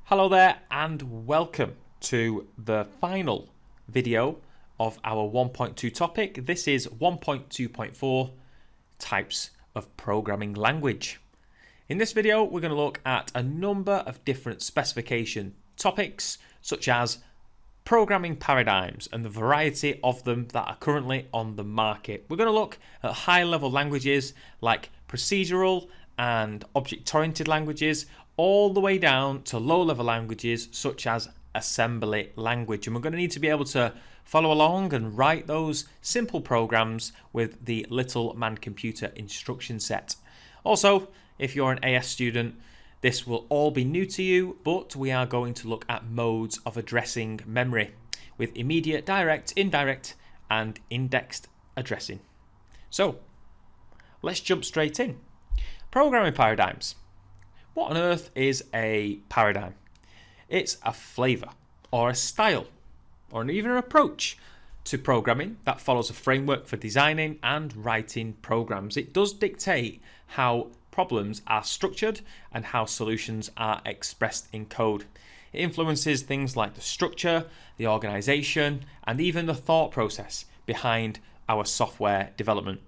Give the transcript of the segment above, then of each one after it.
Hello there and welcome to the final video of our 1.2 topic. This is 1.2.4 types of programming language. In this video we're going to look at a number of different specification topics such as programming paradigms and the variety of them that are currently on the market. We're going to look at high-level languages like procedural and object-oriented languages, all the way down to low-level languages such as assembly language. And we're going to need to be able to follow along and write those simple programs with the Little Man Computer instruction set. Also, if you're an AS student, this will all be new to you, but we are going to look at modes of addressing memory with immediate, direct, indirect, and indexed addressing. So, let's jump straight in. Programming paradigms. What on earth is a paradigm? It's a flavor or a style or even an approach to programming that follows a framework for designing and writing programs. It does dictate how problems are structured and how solutions are expressed in code. It influences things like the structure, the organization, and even the thought process behind our software development.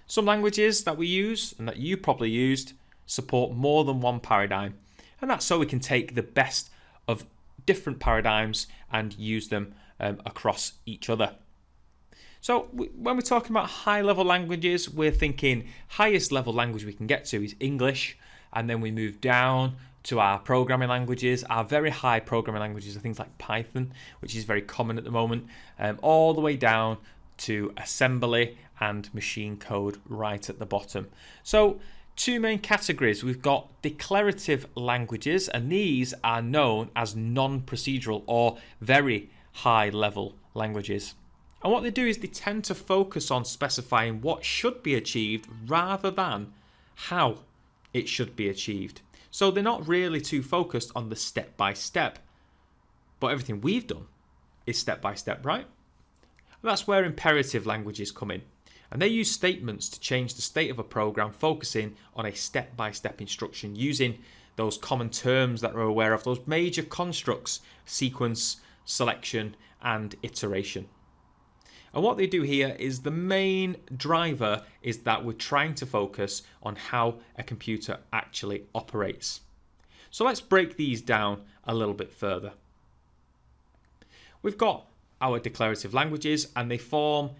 Some languages that we use and that you probably used support more than one paradigm, and that's so we can take the best of different paradigms and use them across each other. So when we're talking about high-level languages, we're thinking highest level language we can get to is English, and then we move down to our programming languages. Our very high programming languages are things like Python, which is very common at the moment, all the way down to assembly and machine code right at the bottom. So two main categories. We've got declarative languages, and these are known as non-procedural or very high-level languages. And what they do is they tend to focus on specifying what should be achieved rather than how it should be achieved. So they're not really too focused on the step-by-step. But everything we've done is step-by-step, right? And that's where imperative languages come in. And they use statements to change the state of a program, focusing on a step-by-step instruction using those common terms that we're aware of, those major constructs: sequence, selection, and iteration. And what they do here is the main driver is that we're trying to focus on how a computer actually operates. So let's break these down a little bit further. We've got our declarative languages, and they form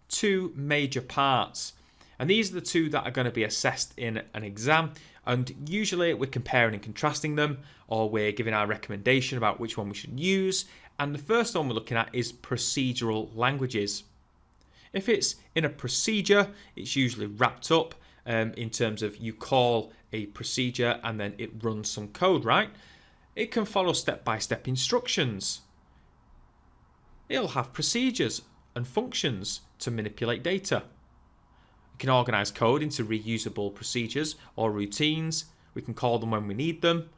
two major parts, and these are the two that are going to be assessed in an exam, and usually we're comparing and contrasting them, or we're giving our recommendation about which one we should use. And the first one we're looking at is procedural languages. If it's in a procedure, it's usually wrapped up in terms of you call a procedure and then it runs some code, right? It can follow step-by-step instructions. It'll have procedures and functions to manipulate data. We can organize code into reusable procedures or routines. We can call them when we need them,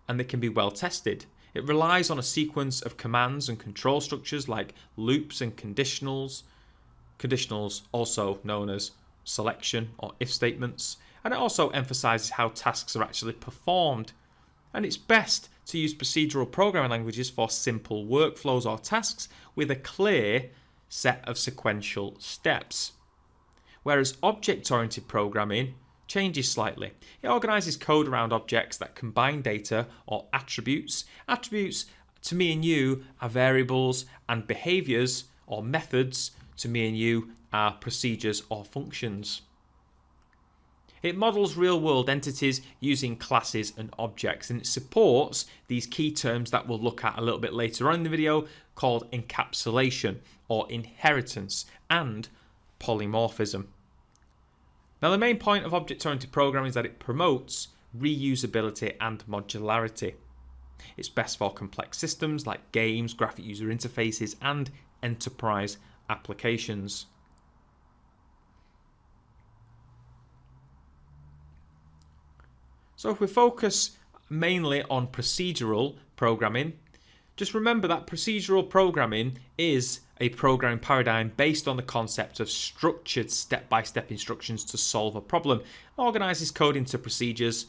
and they can be well tested. It relies on a sequence of commands and control structures like loops and conditionals. Conditionals, also known as selection or if statements. And it also emphasizes how tasks are actually performed. And it's best to use procedural programming languages for simple workflows or tasks with a clear set of sequential steps. Whereas object-oriented programming changes slightly. It organizes code around objects that combine data or attributes. Attributes to me and you are variables, and behaviors or methods to me and you are procedures or functions. It models real-world entities using classes and objects, and it supports these key terms that we'll look at a little bit later on in the video, called encapsulation or inheritance and polymorphism. Now, the main point of object-oriented programming is that it promotes reusability and modularity. It's best for complex systems like games, graphic user interfaces, and enterprise applications. So if we focus mainly on procedural programming, just remember that procedural programming is a programming paradigm based on the concept of structured step-by-step instructions to solve a problem. It organizes code into procedures,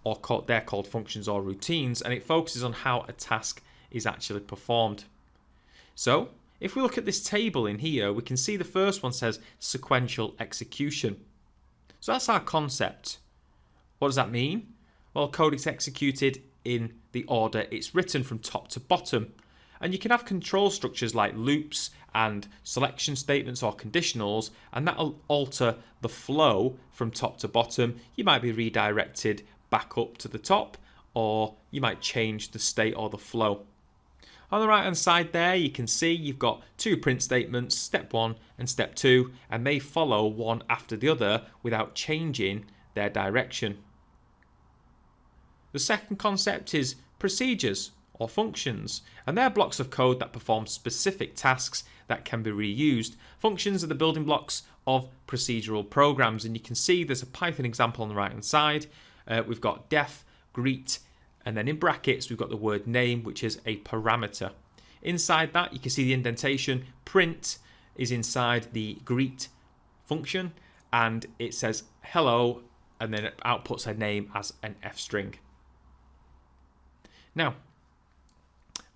or they're called functions or routines, and it focuses on how a task is actually performed. So, if we look at this table in here, we can see the first one says sequential execution. So that's our concept. What does that mean? Well, code is executed in the order it's written from top to bottom. And you can have control structures like loops and selection statements or conditionals, and that'll alter the flow from top to bottom. You might be redirected back up to the top, or you might change the state or the flow. On the right hand side there, you can see you've got two print statements, step 1 and step 2, and they follow one after the other without changing their direction. The second concept is procedures or functions, and they're blocks of code that perform specific tasks that can be reused. Functions are the building blocks of procedural programs, and you can see there's a Python example on the right hand side. We've got def, greet, and then in brackets we've got the word name, which is a parameter. Inside that you can see the indentation. Print is inside the greet function, and it says hello, and then it outputs a name as an F string. Now,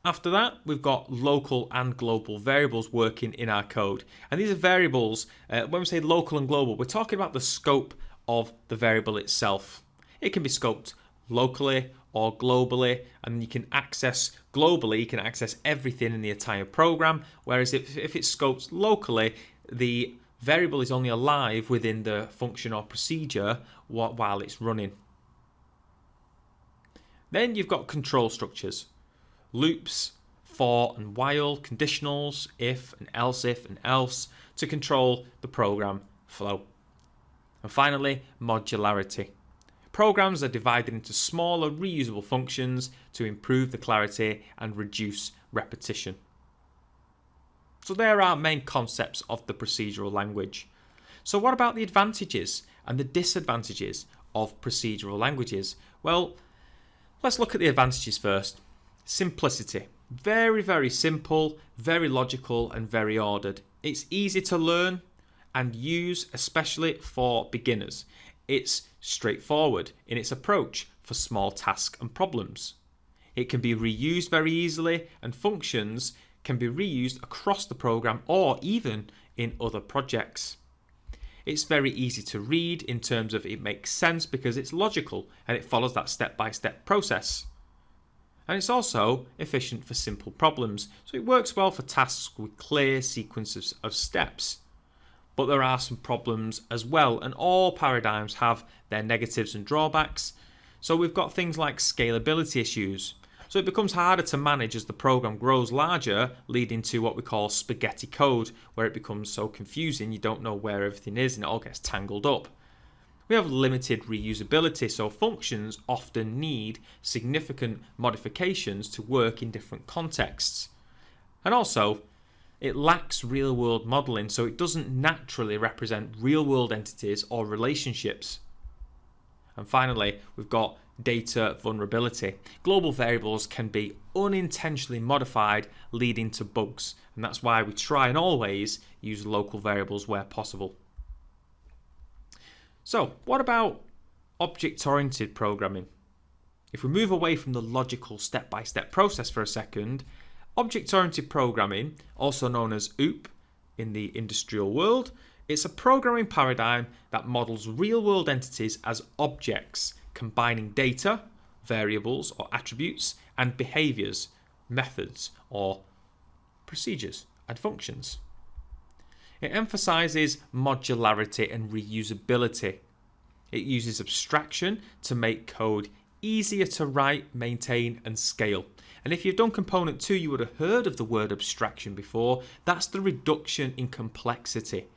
after that, we've got local and global variables working in our code. And these are variables, when we say local and global, we're talking about the scope of the variable itself. It can be scoped locally or globally, and you can access globally, you can access everything in the entire program, whereas if it's scoped locally, the variable is only alive within the function or procedure while it's running. Then you've got control structures. Loops, for and while, conditionals, if and else to control the program flow. And finally, modularity. Programs are divided into smaller reusable functions to improve the clarity and reduce repetition. So there are main concepts of the procedural language. So what about the advantages and the disadvantages of procedural languages? Well, let's look at the advantages first. Simplicity. Very, very simple, very logical, and very ordered. It's easy to learn and use, especially for beginners. It's straightforward in its approach for small tasks and problems. It can be reused very easily, and functions can be reused across the program or even in other projects. It's very easy to read in terms of it makes sense because it's logical and it follows that step-by-step process. And it's also efficient for simple problems, so it works well for tasks with clear sequences of steps. But there are some problems as well, and all paradigms have their negatives and drawbacks. So we've got things like scalability issues. So it becomes harder to manage as the program grows larger, leading to what we call spaghetti code, where it becomes so confusing you don't know where everything is and it all gets tangled up. We have limited reusability, so functions often need significant modifications to work in different contexts. And also, it lacks real-world modeling, so it doesn't naturally represent real-world entities or relationships. And finally, we've got data vulnerability. Global variables can be unintentionally modified, leading to bugs, and that's why we try and always use local variables where possible. So, what about object-oriented programming? If we move away from the logical step-by-step process for a second, object-oriented programming, also known as OOP in the industrial world, it's a programming paradigm that models real-world entities as objects, combining data, variables or attributes, and behaviors, methods or procedures and functions. It emphasizes modularity and reusability. It uses abstraction to make code easier to write, maintain, and scale. And if you've done component 2, you would have heard of the word abstraction before. That's the reduction in complexity.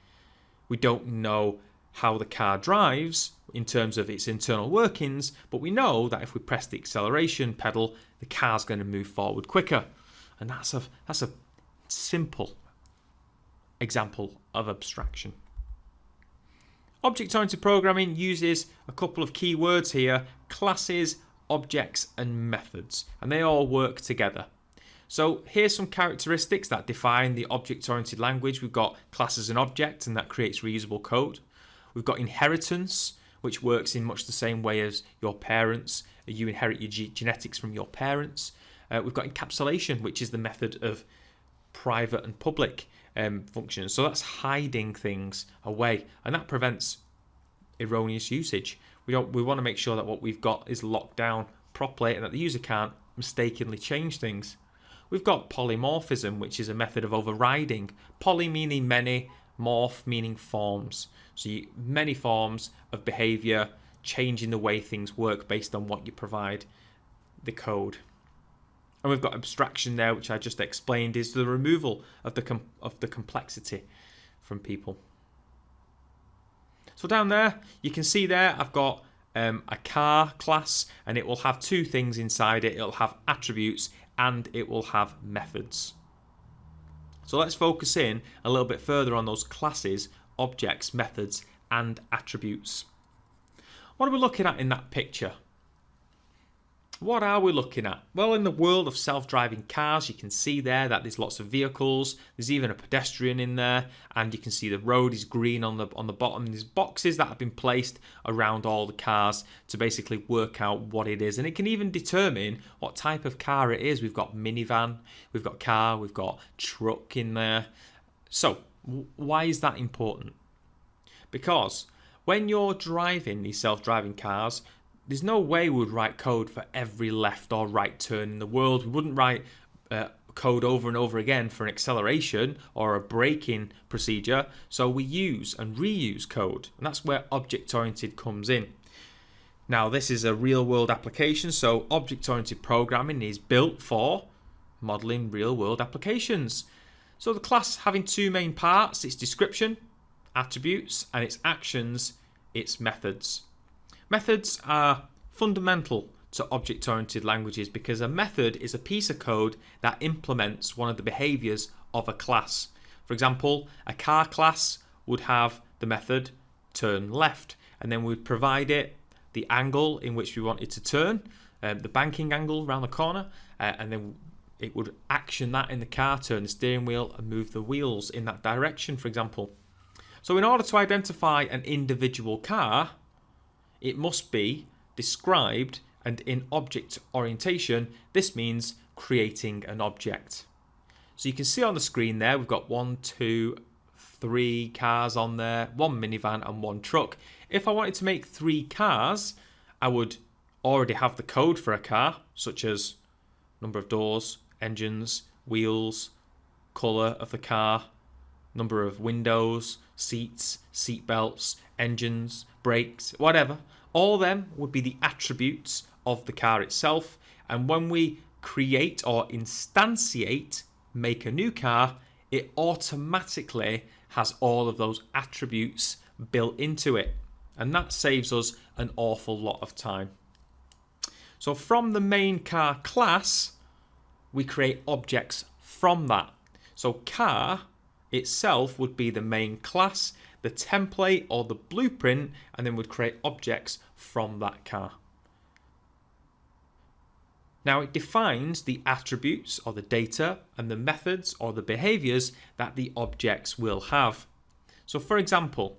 We don't know how the car drives in terms of its internal workings, but we know that if we press the acceleration pedal, the car's going to move forward quicker. And that's a simple example of abstraction. Object-oriented programming uses a couple of key words here: classes, objects, and methods, and they all work together. So here's some characteristics that define the object-oriented language. We've got class as an object, and that creates reusable code. We've got inheritance, which works in much the same way as your parents. You inherit your genetics from your parents. We've got encapsulation, which is the method of private and public functions. So that's hiding things away, and that prevents erroneous usage. We want to make sure that what we've got is locked down properly and that the user can't mistakenly change things. We've got polymorphism, which is a method of overriding. Poly meaning many, morph meaning forms. So many forms of behavior, changing the way things work based on what you provide the code. And we've got abstraction there, which I just explained, is the removal of the complexity from people. So down there, you can see there I've got a car class, and it will have two things inside it. It'll have attributes and it will have methods. So let's focus in a little bit further on those classes, objects, methods, and attributes. What are we looking at in that picture? What are we looking at? Well, in the world of self-driving cars, you can see there that there's lots of vehicles. There's even a pedestrian in there, and you can see the road is green on the bottom. There's boxes that have been placed around all the cars to basically work out what it is, and it can even determine what type of car it is. We've got minivan, we've got car, we've got truck in there. So why is that important? Because when you're driving these self-driving cars, there's no way we would write code for every left or right turn in the world. We wouldn't write code over and over again for an acceleration or a braking procedure. So we use and reuse code, and that's where object-oriented comes in. Now, this is a real-world application, so object-oriented programming is built for modeling real-world applications. So the class having two main parts: its description, attributes, and its actions, its methods. Methods are fundamental to object-oriented languages because a method is a piece of code that implements one of the behaviors of a class. For example, a car class would have the method turn left, and then we'd provide it the angle in which we want it to turn, the banking angle around the corner, and then it would action that in the car, turn the steering wheel and move the wheels in that direction, for example. So in order to identify an individual car, it must be described, and in object orientation, this means creating an object. So you can see on the screen there, we've got 1, 2, 3 cars on there, 1 minivan and 1 truck. If I wanted to make 3 cars, I would already have the code for a car, such as number of doors, engines, wheels, colour of the car, number of windows, seats, seat belts, engines, brakes, whatever. All of them would be the attributes of the car itself. And when we create or instantiate, make a new car, it automatically has all of those attributes built into it. And that saves us an awful lot of time. So from the main car class, we create objects from that. So car itself would be the main class, the template or the blueprint, and then we'd create objects from that car. Now it defines the attributes or the data and the methods or the behaviors that the objects will have. So for example,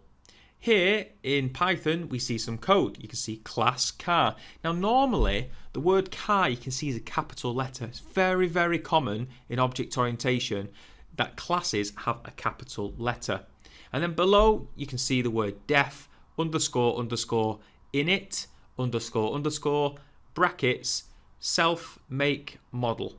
here in Python we see some code. You can see class car. Now normally the word car you can see is a capital letter. It's very, very common in object orientation that classes have a capital letter. And then below you can see the word def underscore underscore init underscore underscore brackets self make model.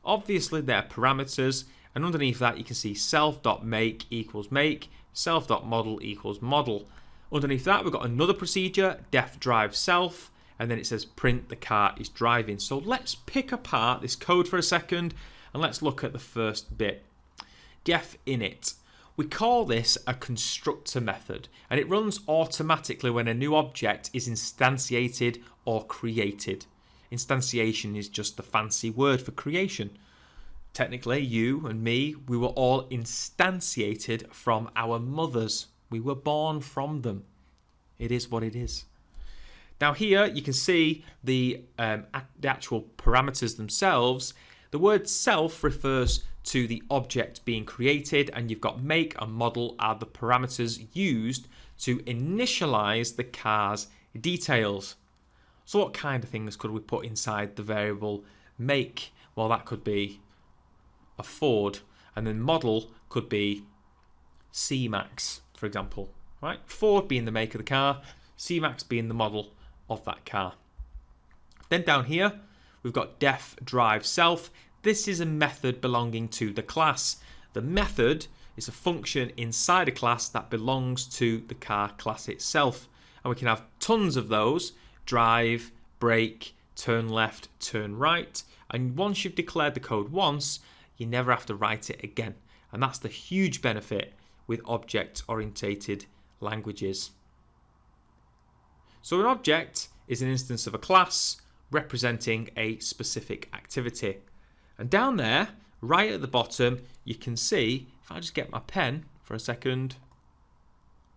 Obviously they're parameters, and underneath that you can see self.make equals make, self.model equals model. Underneath that we've got another procedure, def drive self, and then it says print the car is driving. So let's pick apart this code for a second and let's look at the first bit. Def init. We call this a constructor method, and it runs automatically when a new object is instantiated or created. Instantiation is just the fancy word for creation. Technically, you and me, we were all instantiated from our mothers. We were born from them. It is what it is. Now here you can see the actual parameters themselves. The word self refers to the object being created, and you've got make and model are the parameters used to initialize the car's details. So what kind of things could we put inside the variable make? Well, that could be a Ford, and then model could be C-Max, for example. Right? Ford being the make of the car, C-Max being the model of that car. Then down here, we've got def drive self. This is a method belonging to the class. The method is a function inside a class that belongs to the car class itself. And we can have tons of those: drive, brake, turn left, turn right. And once you've declared the code once, you never have to write it again. And that's the huge benefit with object-oriented languages. So an object is an instance of a class representing a specific activity. And down there, right at the bottom, you can see, if I just get my pen for a second,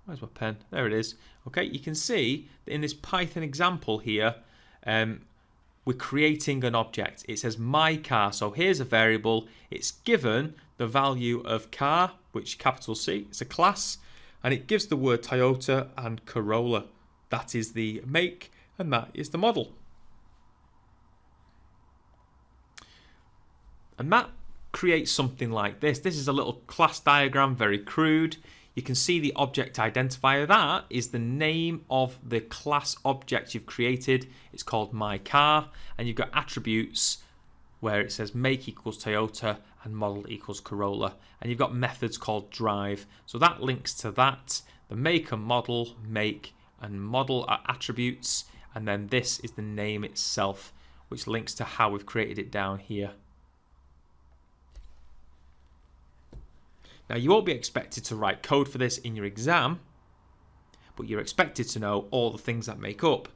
where's my pen? There it is. Okay, you can see that in this Python example here, we're creating an object. It says my car. So here's a variable. It's given the value of car, which capital C, it's a class, and it gives the word Toyota and Corolla. That is the make, and that is the model. And that creates something like this. This is a little class diagram, very crude. You can see the object identifier. That is the name of the class object you've created. It's called my car, and you've got attributes where it says make equals Toyota and model equals Corolla, and you've got methods called drive. So that links to that. The make and model are attributes, and then this is the name itself, which links to how we've created it down here. Now, you won't be expected to write code for this in your exam, but you're expected to know all the things that make up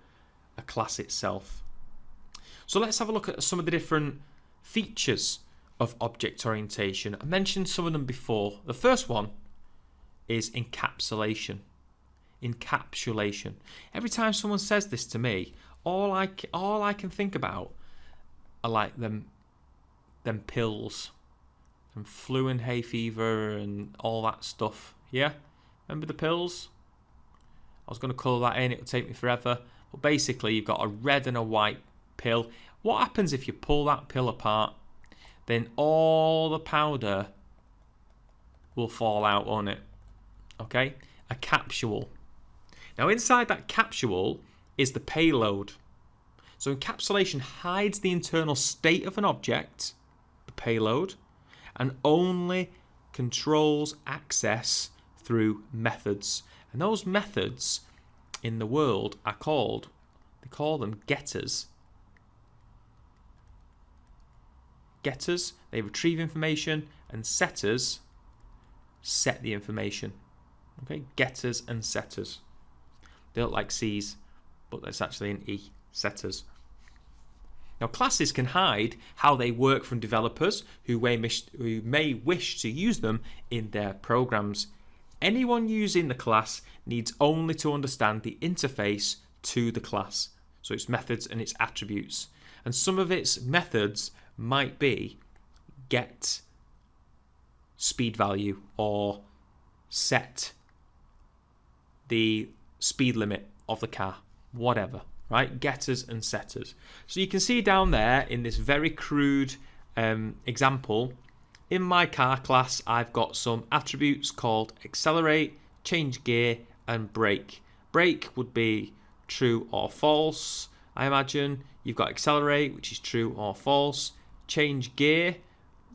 a class itself. So let's have a look at some of the different features of object orientation. I mentioned some of them before. The first one is encapsulation. Encapsulation. Every time someone says this to me, all I can think about are like them pills. And flu and hay fever and all that stuff. Yeah? Remember the pills? I was going to colour that in. It would take me forever. But basically, you've got a red and a white pill. What happens if you pull that pill apart? Then all the powder will fall out on it. Okay? A capsule. Now, inside that capsule is the payload. So encapsulation hides the internal state of an object, the payload, and only controls access through methods. And those methods in the world are they call them getters. Getters, they retrieve information, and setters set the information. Okay, getters and setters. They look like C's, but that's actually an E, setters. Now, classes can hide how they work from developers who may wish to use them in their programs. Anyone using the class needs only to understand the interface to the class, so its methods and its attributes. And some of its methods might be get speed value or set the speed limit of the car, whatever. Right, getters and setters. So you can see down there in this very crude example, in my car class, I've got some attributes called accelerate, change gear, and brake. Brake would be true or false, I imagine. You've got accelerate, which is true or false. Change gear,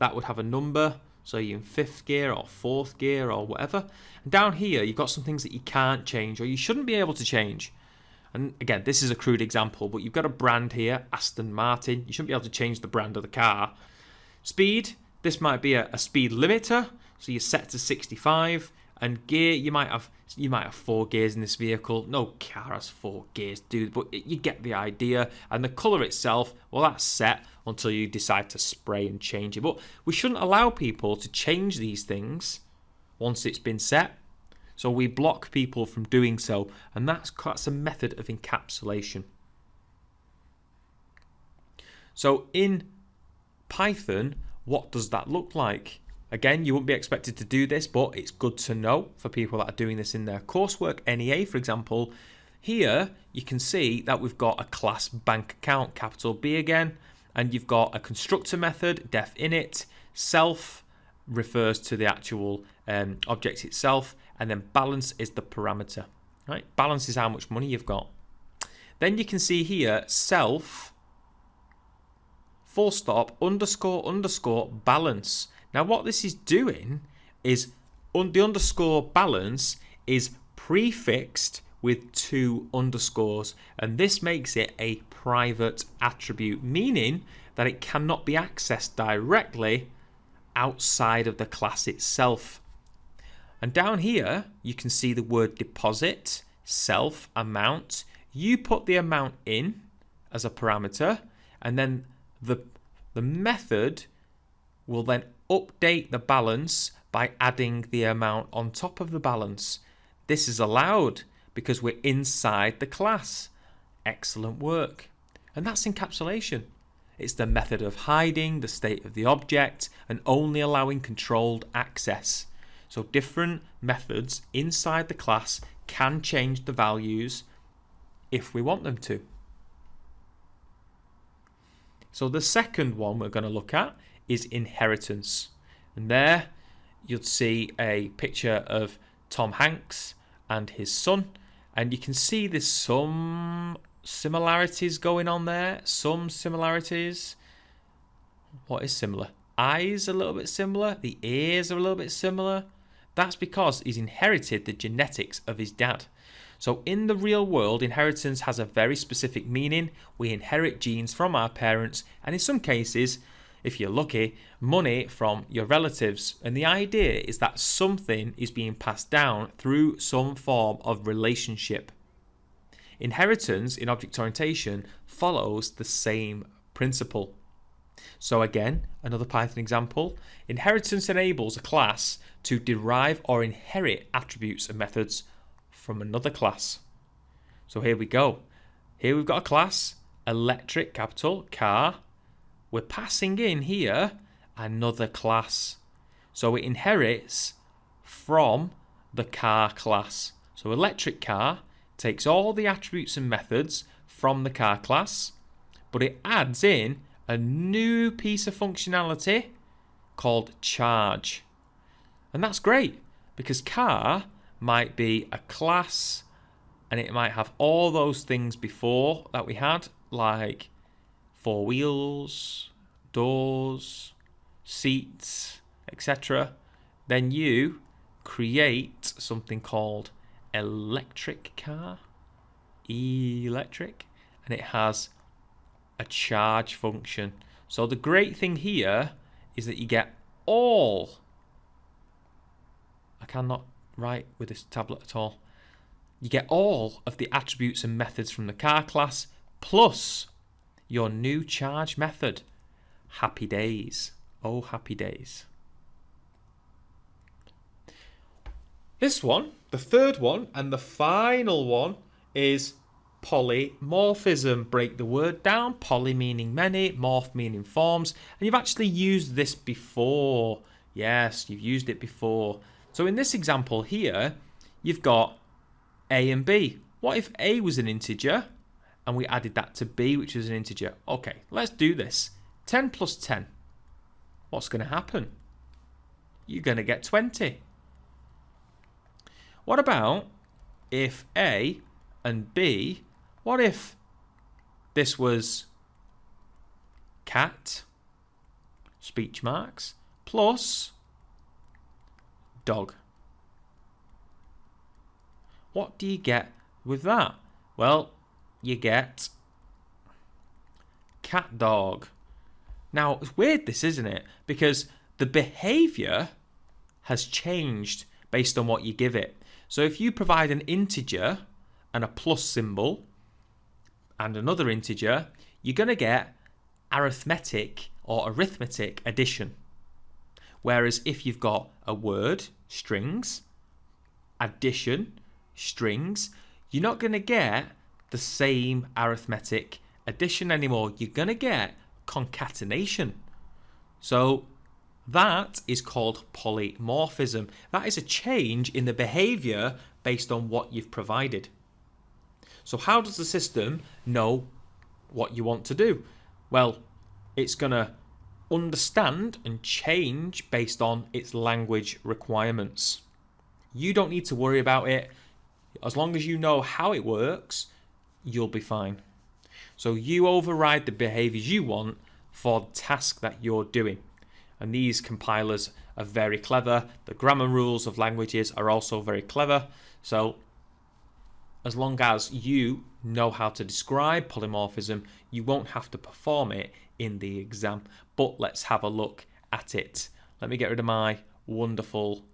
that would have a number. So you're in 5th gear or 4th gear or whatever. And down here, you've got some things that you can't change or you shouldn't be able to change. And again, this is a crude example, but you've got a brand here, Aston Martin. You shouldn't be able to change the brand of the car. Speed, this might be a speed limiter, so you're set to 65. And gear, you might have 4 gears in this vehicle. No car has 4 gears, dude, but you get the idea. And the colour itself, well, that's set until you decide to spray and change it. But we shouldn't allow people to change these things once it's been set. So we block people from doing so, and that's a method of encapsulation. So in Python, what does that look like? Again, you wouldn't be expected to do this, but it's good to know for people that are doing this in their coursework. NEA, for example, here you can see that we've got a class bank account, capital B again, and you've got a constructor method, def init, self refers to the actual object itself, and then balance is the parameter. Right? Balance is how much money you've got. Then you can see here self full stop underscore underscore balance. Now what this is doing is the underscore balance is prefixed with 2 underscores, and this makes it a private attribute, meaning that it cannot be accessed directly outside of the class itself. And down here you can see the word deposit, self, amount. You put the amount in as a parameter, and then the method will then update the balance by adding the amount on top of the balance. This is allowed because we're inside the class. Excellent work. And that's encapsulation. It's the method of hiding the state of the object and only allowing controlled access. So different methods inside the class can change the values if we want them to. So the second one we're going to look at is inheritance. And there you'll see a picture of Tom Hanks and his son, and you can see there's some similarities going on there. Some similarities. What is similar? Eyes a little bit similar. The ears are a little bit similar. That's because he's inherited the genetics of his dad. So in the real world, inheritance has a very specific meaning. We inherit genes from our parents, and in some cases, if you're lucky, money from your relatives. And the idea is that something is being passed down through some form of relationship. Inheritance in object orientation follows the same principle. So again, another Python example. Inheritance enables a class to derive or inherit attributes and methods from another class. So here we go. Here we've got a class, electric, capital, car. We're passing in here another class. So it inherits from the car class. So electric car takes all the attributes and methods from the car class, but it adds in a new piece of functionality called charge. And that's great because car might be a class and it might have all those things before that we had, like 4 wheels, doors, seats, etc. Then you create something called electric car, electric, and it has a charge function. So the great thing here is that you get all, I cannot write with this tablet at all, you get all of the attributes and methods from the car class plus your new charge method. Happy days. Oh, happy days. This one, the third one and the final one, is polymorphism. Break the word down. Poly meaning many, morph meaning forms. And you've actually used this before. Yes, you've used it before. So in this example here, you've got A and B. What if A was an integer and we added that to B, which was an integer? Okay, let's do this. 10 plus 10. What's going to happen? You're going to get 20. What about if A and B, what if this was cat, speech marks, plus dog? What do you get with that? Well, you get cat dog. Now, it's weird this, isn't it? Because the behavior has changed based on what you give it. So if you provide an integer and a plus symbol and another integer, you're going to get arithmetic or arithmetic addition. Whereas if you've got a word, strings, addition, strings, you're not going to get the same arithmetic addition anymore. You're going to get concatenation. So that is called polymorphism. That is a change in the behavior based on what you've provided. So how does the system know what you want to do? Well, it's going to understand and change based on its language requirements. You don't need to worry about it. As long as you know how it works, you'll be fine. So you override the behaviors you want for the task that you're doing. And these compilers are very clever. The grammar rules of languages are also very clever. So as long as you know how to describe polymorphism, you won't have to perform it in the exam. But let's have a look at it. Let me get rid of my wonderful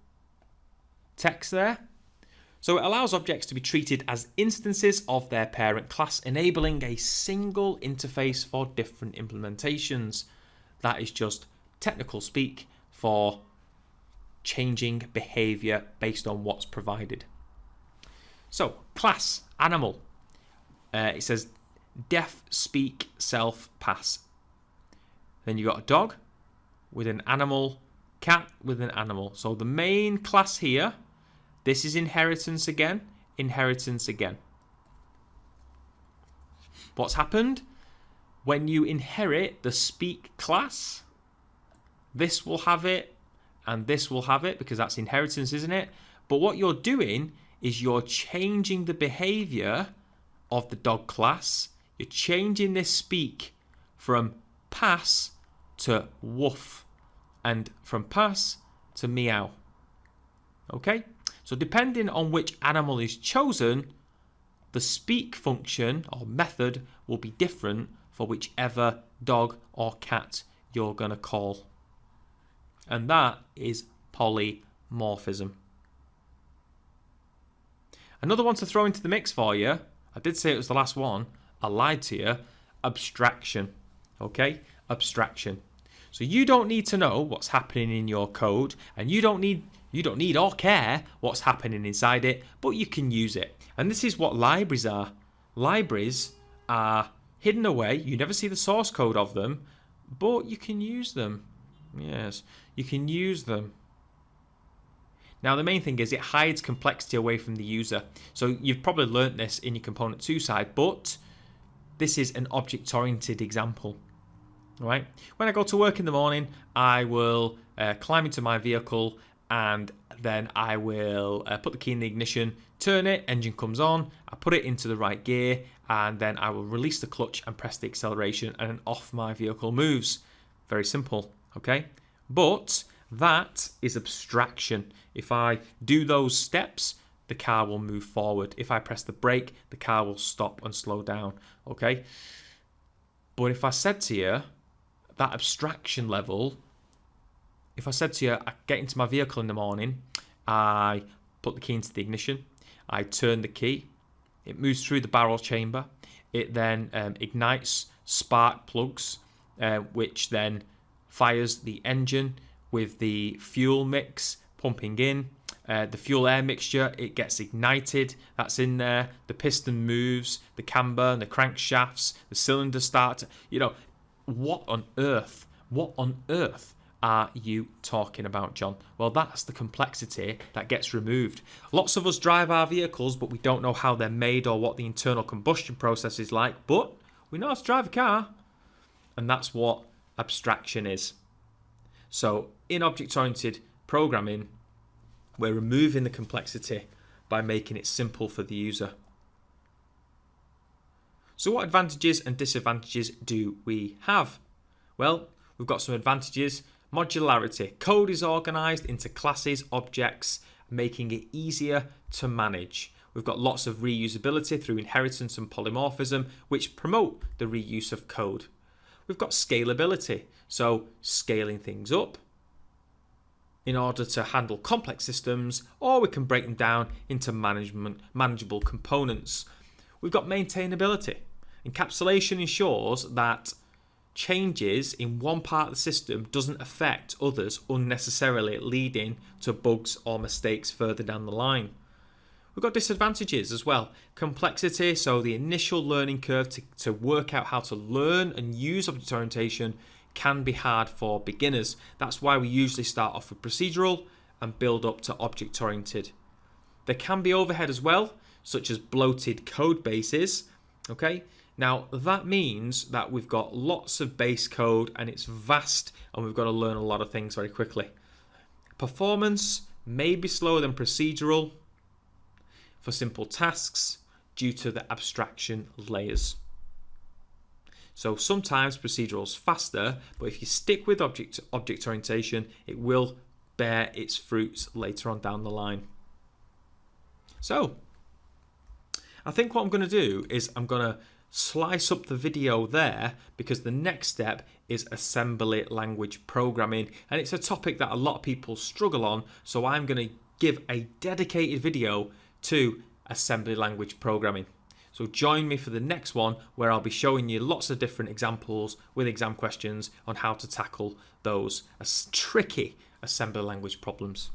text there. So it allows objects to be treated as instances of their parent class, enabling a single interface for different implementations. That is just technical speak for changing behavior based on what's provided. So, class, animal. It says deaf, speak, self, pass. Then you got a dog with an animal, cat with an animal. So the main class here, this is inheritance again, inheritance again. What's happened? When you inherit the speak class, this will have it and this will have it because that's inheritance, isn't it? But what you're doing is you're changing the behavior of the dog class. You're changing this speak from pass to woof and from pass to meow. Okay? So depending on which animal is chosen, the speak function or method will be different for whichever dog or cat you're going to call. And that is polymorphism. Another one to throw into the mix for you, I did say it was the last one, I lied to you, abstraction. Okay? Abstraction. So you don't need to know what's happening in your code, and you don't need or care what's happening inside it, but you can use it. And this is what libraries are. Libraries are hidden away. You never see the source code of them, but you can use them. Yes, you can use them. Now, the main thing is it hides complexity away from the user. So you've probably learnt this in your component 2 side, but this is an object-oriented example. Right? When I go to work in the morning, I will climb into my vehicle and then I will put the key in the ignition, turn it, engine comes on, I put it into the right gear, and then I will release the clutch and press the acceleration, and off my vehicle moves. Very simple, okay? But that is abstraction. If I do those steps, the car will move forward. If I press the brake, the car will stop and slow down, okay? But if I said to you, that abstraction level, if I said to you, I get into my vehicle in the morning, I put the key into the ignition, I turn the key, it moves through the barrel chamber, it then ignites spark plugs, which then fires the engine with the fuel mix pumping in, the fuel air mixture, it gets ignited, that's in there, the piston moves, the camber and the crankshafts, the cylinder start, what on earth are you talking about, John? Well, that's the complexity that gets removed. Lots of us drive our vehicles, but we don't know how they're made or what the internal combustion process is like, but we know how to drive a car. And that's what abstraction is. So in object-oriented programming, we're removing the complexity by making it simple for the user. So what advantages and disadvantages do we have? Well, we've got some advantages. Modularity. Code is organized into classes, objects, making it easier to manage. We've got lots of reusability through inheritance and polymorphism, which promote the reuse of code. We've got scalability, so scaling things up in order to handle complex systems, or we can break them down into manageable components. We've got maintainability. Encapsulation ensures that changes in one part of the system doesn't affect others unnecessarily, leading to bugs or mistakes further down the line. We've got disadvantages as well. Complexity, so the initial learning curve to work out how to learn and use object orientation can be hard for beginners. That's why we usually start off with procedural and build up to object-oriented. There can be overhead as well, such as bloated code bases. Okay, now that means that we've got lots of base code and it's vast and we've got to learn a lot of things very quickly. Performance may be slower than procedural for simple tasks due to the abstraction layers. So sometimes procedural is faster, but if you stick with object orientation, it will bear its fruits later on down the line. So I think what I'm going to do is I'm going to slice up the video there, because the next step is assembly language programming, and it's a topic that a lot of people struggle on, so I'm going to give a dedicated video to assembly language programming. So join me for the next one, where I'll be showing you lots of different examples with exam questions on how to tackle those tricky assembly language problems.